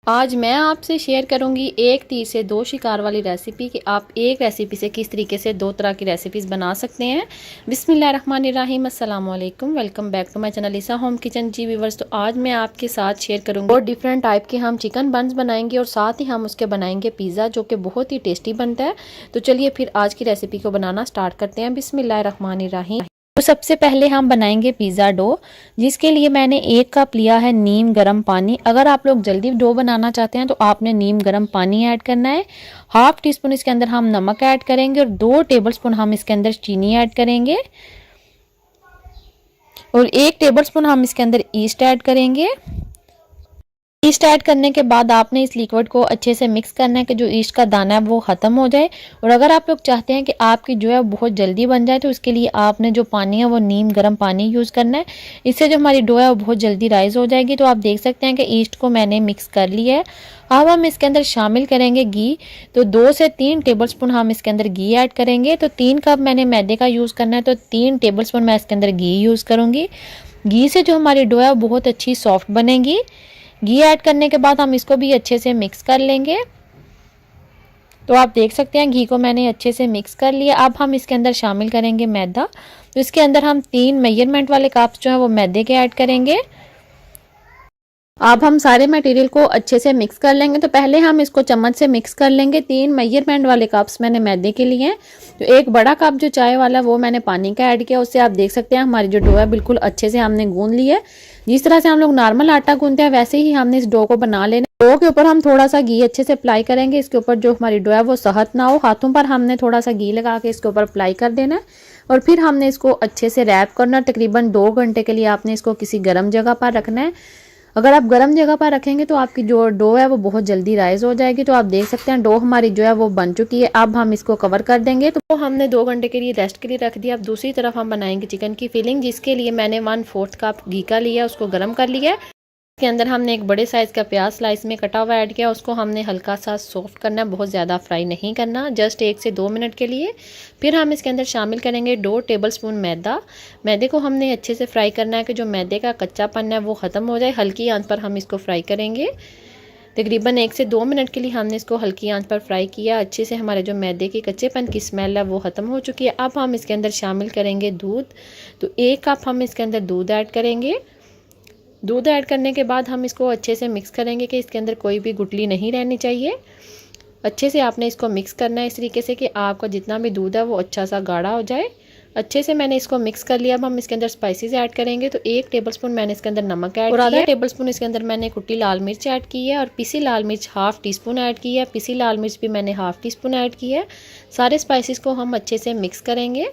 आज मैं आपसे शेयर करूंगी एक तीर से दो शिकार वाली रेसिपी कि आप एक रेसिपी से किस तरीके से दो तरह की रेसिपीज़ बना सकते हैं। बिस्मिल्लाहिर्रहमानिर्रहीम, अस्सलाम वालेकुम, welcome back to my channel Isa home kitchen. जी व्यूअर्स, तो आज मैं आपके साथ शेयर करूंगी और डिफरेंट टाइप के हम चिकन बन्स बनाएंगे और साथ ही हम उसके बनाएंगे पिज़्ज़ा जो कि बहुत ही टेस्टी बनता है। तो चलिए फिर आज की रेसिपी को बनाना स्टार्ट करते हैं। बिस्मिल्लाहिर्रहमानिर्रहीम। तो सबसे पहले हम बनाएंगे पिज़्ज़ा डो, जिसके लिए मैंने 1 कप लिया है नीम गर्म पानी। अगर आप लोग जल्दी डो बनाना चाहते हैं तो आपने नीम गर्म पानी ऐड करना है। हाफ टी स्पून इसके अंदर हम नमक ऐड करेंगे और 2 टेबलस्पून हम इसके अंदर चीनी ऐड करेंगे और 1 टेबलस्पून हम इसके अंदर ईस्ट ऐड करेंगे। ईस्ट ऐड करने के बाद आपने इस लिक्विड को अच्छे से मिक्स करना है कि जो ईस्ट का दाना है वो ख़त्म हो जाए। और अगर आप लोग चाहते हैं कि आपकी जो है बहुत जल्दी बन जाए तो इसके लिए आपने जो पानी है वो नीम गर्म पानी यूज़ करना है। इससे जो हमारी डो है वो बहुत जल्दी राइज हो जाएगी। तो आप देख सकते हैं कि ईस्ट को मैंने मिक्स कर लिया है। अब हम इसके अंदर शामिल करेंगे घी। तो 2 से 3 टेबलस्पून हम इसके अंदर घी ऐड करेंगे। तो 3 कप मैंने मैदे का यूज़ करना है तो 3 टेबलस्पून मैं इसके अंदर घी यूज़ करूँगी। घी से जो हमारी डो है वो बहुत अच्छी सॉफ्ट बनेगी। घी ऐड करने के बाद हम इसको भी अच्छे से मिक्स कर लेंगे। तो आप देख सकते हैं घी को मैंने अच्छे से मिक्स कर लिया। अब हम इसके अंदर शामिल करेंगे मैदा। तो इसके अंदर हम 3 मेजरमेंट वाले कप्स जो है वो मैदे के ऐड करेंगे। अब हम सारे मटेरियल को अच्छे से मिक्स कर लेंगे। तो पहले हम इसको चम्मच से मिक्स कर लेंगे। 3 मेजरमेंट वाले कप्स मैंने मैदे के लिए हैं। तो एक बड़ा कप जो चाय वाला वो मैंने पानी का ऐड किया। उससे आप देख सकते हैं हमारी जो डो है बिल्कुल अच्छे से हमने गूंद ली है। जिस तरह से हम लोग नॉर्मल आटा गूंदते हैं वैसे ही हमने इस डो को बना लेना। डो के ऊपर हम थोड़ा सा घी अच्छे से अप्लाई करेंगे। इसके ऊपर जो हमारी डो है वो सख्त ना हो। हाथों पर हमने थोड़ा सा घी लगा के इसके ऊपर अप्लाई कर देना है और फिर हमने इसको अच्छे से रैप करना। तकरीबन 2 घंटे के लिए आपने इसको किसी गर्म जगह पर रखना है। अगर आप गर्म जगह पर रखेंगे तो आपकी जो डो है वो बहुत जल्दी राइज हो जाएगी। तो आप देख सकते हैं डो हमारी जो है वो बन चुकी है। अब हम इसको कवर कर देंगे। तो हमने 2 घंटे के लिए रेस्ट के लिए रख दिया। अब दूसरी तरफ हम बनाएंगे चिकन की फिलिंग, जिसके लिए मैंने 1/4 कप घी का लिया, उसको गर्म कर लिया है। इसके अंदर हमने एक बड़े साइज़ का प्याज स्लाइस में कटा हुआ ऐड किया। उसको हमने हल्का सा सॉफ्ट करना है, बहुत ज़्यादा फ्राई नहीं करना, जस्ट 1 से 2 मिनट के लिए। फिर हम इसके अंदर शामिल करेंगे 2 टेबलस्पून मैदा। मैदे को हमने अच्छे से फ्राई करना है कि जो मैदे का कच्चापन है वो ख़त्म हो जाए। हल्की आंच पर हम इसको फ्राई करेंगे। तकरीबन 1 से 2 मिनट के लिए हमने इसको हल्की आंच पर फ्राई किया। अच्छे से हमारे जो मैदे के कच्चेपन की स्मेल है वो ख़त्म हो चुकी है। अब हम इसके अंदर शामिल करेंगे दूध। तो 1 कप हम इसके अंदर दूध ऐड करेंगे। दूध ऐड करने के बाद हम इसको अच्छे से मिक्स करेंगे कि इसके अंदर कोई भी गुठली नहीं रहनी चाहिए। अच्छे से आपने इसको मिक्स करना है इस तरीके से कि आपका जितना भी दूध है वो अच्छा सा गाढ़ा हो जाए। अच्छे से मैंने इसको मिक्स कर लिया। अब हम इसके अंदर स्पाइसेस ऐड करेंगे। तो 1 टेबलस्पून मैंने इसके अंदर नमक ऐड किया और आधा टेबलस्पून इसके अंदर मैंने कुटी लाल मिर्च ऐड की है और पिसी लाल मिर्च हाफ टी स्पून ऐड की है। पिसी लाल मिर्च भी मैंने हाफ टी स्पून ऐड की है। सारे स्पाइसेस को हम अच्छे से मिक्स करेंगे।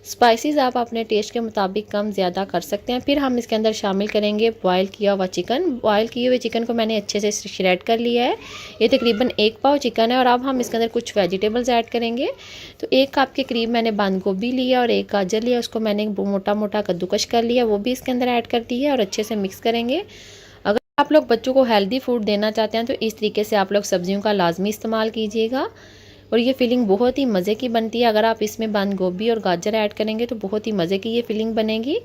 स्पाइसेस आप अपने टेस्ट के मुताबिक कम ज़्यादा कर सकते हैं। फिर हम इसके अंदर शामिल करेंगे बॉयल किया हुआ चिकन। बॉयल किए हुए चिकन को मैंने अच्छे से श्रेड कर लिया है। ये तकरीबन 1 पाव चिकन है। और अब हम इसके अंदर कुछ वेजिटेबल्स ऐड करेंगे। तो 1 कप के करीब मैंने बंद गोभी लिया और 1 गाजर लिया, उसको मैंने मोटा मोटा कद्दूकश कर लिया, वो भी इसके अंदर ऐड कर दी है और अच्छे से मिक्स करेंगे। अगर आप लोग बच्चों को हेल्दी फूड देना चाहते हैं तो इस तरीके से आप लोग सब्जियों का लाजमी इस्तेमाल कीजिएगा और ये फिलिंग बहुत ही मज़े की बनती है। अगर आप इसमें बंद गोभी और गाजर ऐड करेंगे तो बहुत ही मज़े की ये फिलिंग बनेगी।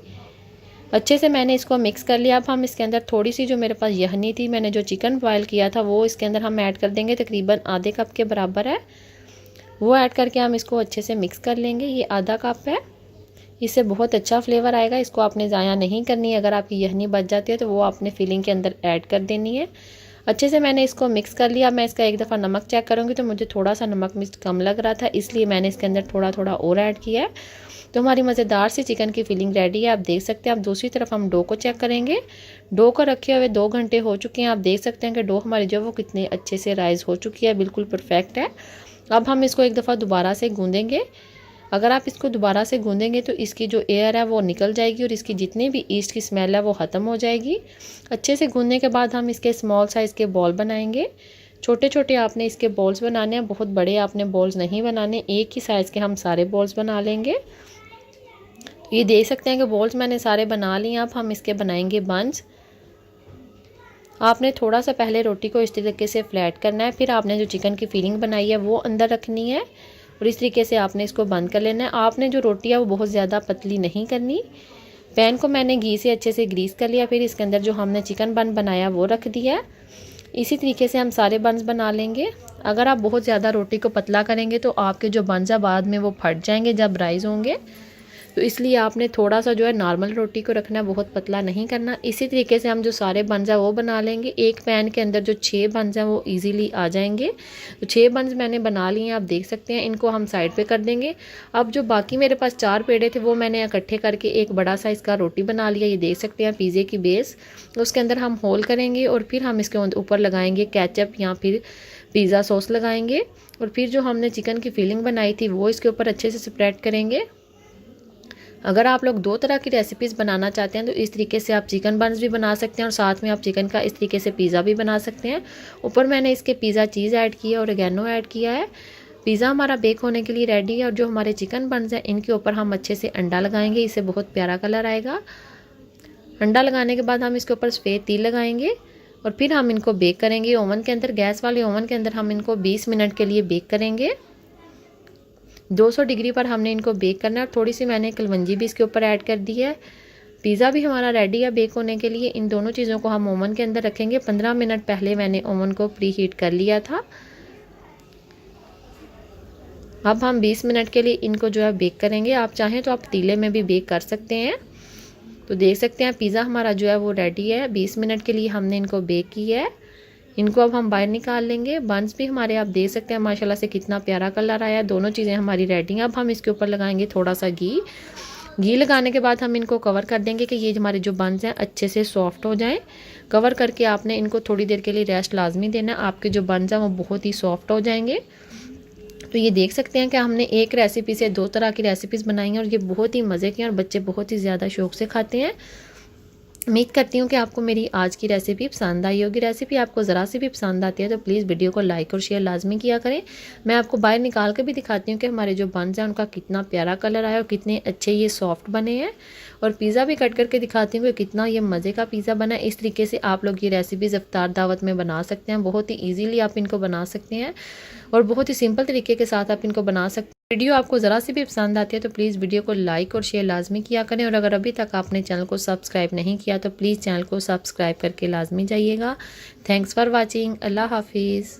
अच्छे से मैंने इसको मिक्स कर लिया। अब हम इसके अंदर थोड़ी सी जो मेरे पास यखनी थी, मैंने जो चिकन बॉयल किया था वो इसके अंदर हम ऐड कर देंगे। तकरीबन आधे कप के बराबर है, वो ऐड करके हम इसको अच्छे से मिक्स कर लेंगे। ये आधा कप है, इससे बहुत अच्छा फ्लेवर आएगा। इसको आपने ज़ाया नहीं करनी है। अगर आपकी यखनी बच जाती है तो वो आपने फिलिंग के अंदर ऐड कर देनी है। अच्छे से मैंने इसको मिक्स कर लिया। मैं इसका एक दफ़ा नमक चेक करूँगी तो मुझे थोड़ा सा नमक मिर्च कम लग रहा था, इसलिए मैंने इसके अंदर थोड़ा थोड़ा और ऐड किया है। तो हमारी मज़ेदार सी चिकन की फिलिंग रेडी है, आप देख सकते हैं। अब दूसरी तरफ हम डो को चेक करेंगे। डो को रखे हुए 2 घंटे हो चुके हैं। आप देख सकते हैं कि डो हमारी जो वो कितने अच्छे से राइज हो चुकी है, बिल्कुल परफेक्ट है। अब हम इसको एक दफ़ा दोबारा से गूँधेंगे। अगर आप इसको दोबारा से गूँधेंगे तो इसकी जो एयर है वो निकल जाएगी और इसकी जितनी भी ईस्ट की स्मेल है वो ख़त्म हो जाएगी। अच्छे से गूँधने के बाद हम इसके स्मॉल साइज़ के बॉल बनाएंगे। छोटे छोटे आपने इसके बॉल्स बनाने हैं, बहुत बड़े आपने बॉल्स नहीं बनाने। एक ही साइज़ के हम सारे बॉल्स बना लेंगे। ये देख सकते हैं कि बॉल्स मैंने सारे बना लिए। अब हम इसके बनाएंगे बंस। आपने थोड़ा सा पहले रोटी को इस तरीके से फ्लैट करना है, फिर आपने जो चिकन की फिलिंग बनाई है वो अंदर रखनी है और इस तरीके से आपने इसको बंद कर लेना है। आपने जो रोटी है वो बहुत ज़्यादा पतली नहीं करनी। पैन को मैंने घी से अच्छे से ग्रीस कर लिया। फिर इसके अंदर जो हमने चिकन बन बनाया वो रख दिया। इसी तरीके से हम सारे बन्स बना लेंगे। अगर आप बहुत ज़्यादा रोटी को पतला करेंगे तो आपके जो बन्स है बाद में वो फट जाएंगे जब राइज़ होंगे, तो इसलिए आपने थोड़ा सा जो है नॉर्मल रोटी को रखना, बहुत पतला नहीं करना। इसी तरीके से हम जो सारे बन्स हैं वो बना लेंगे। एक पैन के अंदर जो 6 बन्स हैं वो इजीली आ जाएंगे। तो 6 बन्स मैंने बना लिए हैं, आप देख सकते हैं। इनको हम साइड पे कर देंगे। अब जो बाकी मेरे पास 4 पेड़े थे वो मैंने इकट्ठे करके एक बड़ा साइज़ का रोटी बना लिया। ये देख सकते हैं पिज़्ज़े की बेस, उसके अंदर हम होल करेंगे और फिर हम इसके ऊपर लगाएंगे केचप या फिर पिज़्ज़ा सॉस लगाएंगे। और फिर जो हमने चिकन की फिलिंग बनाई थी वो इसके ऊपर अच्छे से स्प्रेड करेंगे। अगर आप लोग 2 तरह की रेसिपीज़ बनाना चाहते हैं तो इस तरीके से आप चिकन बन्स भी बना सकते हैं और साथ में आप चिकन का इस तरीके से पिज़्ज़ा भी बना सकते हैं। ऊपर मैंने इसके पिज़्ज़ा चीज़ ऐड किया और ऑरिगेनो ऐड किया है। पिज़्ज़ा हमारा बेक होने के लिए रेडी है। और जो हमारे चिकन बन्स हैं इनके ऊपर हम अच्छे से अंडा लगाएंगे, इससे बहुत प्यारा कलर आएगा। अंडा लगाने के बाद हम इसके ऊपर सफ़ेद तिल लगाएंगे और फिर हम इनको बेक करेंगे ओवन के अंदर। गैस वाले ओवन के अंदर हम इनको 20 मिनट के लिए बेक करेंगे। 200 डिग्री पर हमने इनको बेक करना है। और थोड़ी सी मैंने कलवंजी भी इसके ऊपर ऐड कर दी है। पिज़्ज़ा भी हमारा रेडी है बेक होने के लिए। इन दोनों चीज़ों को हम ओवन के अंदर रखेंगे। 15 मिनट पहले मैंने ओवन को प्री हीट कर लिया था। अब हम 20 मिनट के लिए इनको जो है बेक करेंगे। आप चाहें तो आप पतीले में भी बेक कर सकते हैं। तो देख सकते हैं पिज़्ज़ा हमारा जो है वो रेडी है। 20 मिनट के लिए हमने इनको बेक किया है। इनको अब हम बाहर निकाल लेंगे। बन्स भी हमारे आप देख सकते हैं माशाल्लाह से कितना प्यारा कलर आया है। दोनों चीज़ें हमारी रेडी हैं। अब हम इसके ऊपर लगाएंगे थोड़ा सा घी लगाने के बाद हम इनको कवर कर देंगे कि ये हमारे जो बन्स हैं अच्छे से सॉफ्ट हो जाएं। कवर करके आपने इनको थोड़ी देर के लिए रेस्ट लाजमी देना। आपके जो बन्स हैं वो बहुत ही सॉफ्ट हो जाएंगे। तो ये देख सकते हैं कि हमने एक रेसिपी से 2 तरह की रेसिपीज़ बनाई हैं और ये बहुत ही मज़े की हैं और बच्चे बहुत ही ज़्यादा शौक़ से खाते हैं। उम्मीद करती हूँ कि आपको मेरी आज की रेसिपी पसंद आई होगी। रेसिपी आपको ज़रा सी भी पसंद आती है तो प्लीज़ वीडियो को लाइक और शेयर लाजमी किया करें। मैं आपको बाहर निकाल के भी दिखाती हूँ कि हमारे जो बन्स हैं उनका कितना प्यारा कलर आया और कितने अच्छे ये सॉफ्ट बने हैं। और पिज़्ज़ा भी कट करके दिखाती हूँ कि कितना ये मज़े का पिज़्ज़ा बना है। इस तरीके से आप लोग ये रेसिपीज़ इफ्तार दावत में बना सकते हैं। बहुत ही ईजीली आप इनको बना सकते हैं और बहुत ही सिंपल तरीके के साथ आप इनको बना सकते हैं। वीडियो आपको ज़रा सी भी पसंद आती है तो प्लीज़ वीडियो को लाइक और शेयर लाजमी किया करें। और अगर अभी तक आपने चैनल को सब्सक्राइब नहीं किया तो प्लीज़ चैनल को सब्सक्राइब करके लाजमी जाइएगा। Thanks for watching. अल्लाह हाफिज़।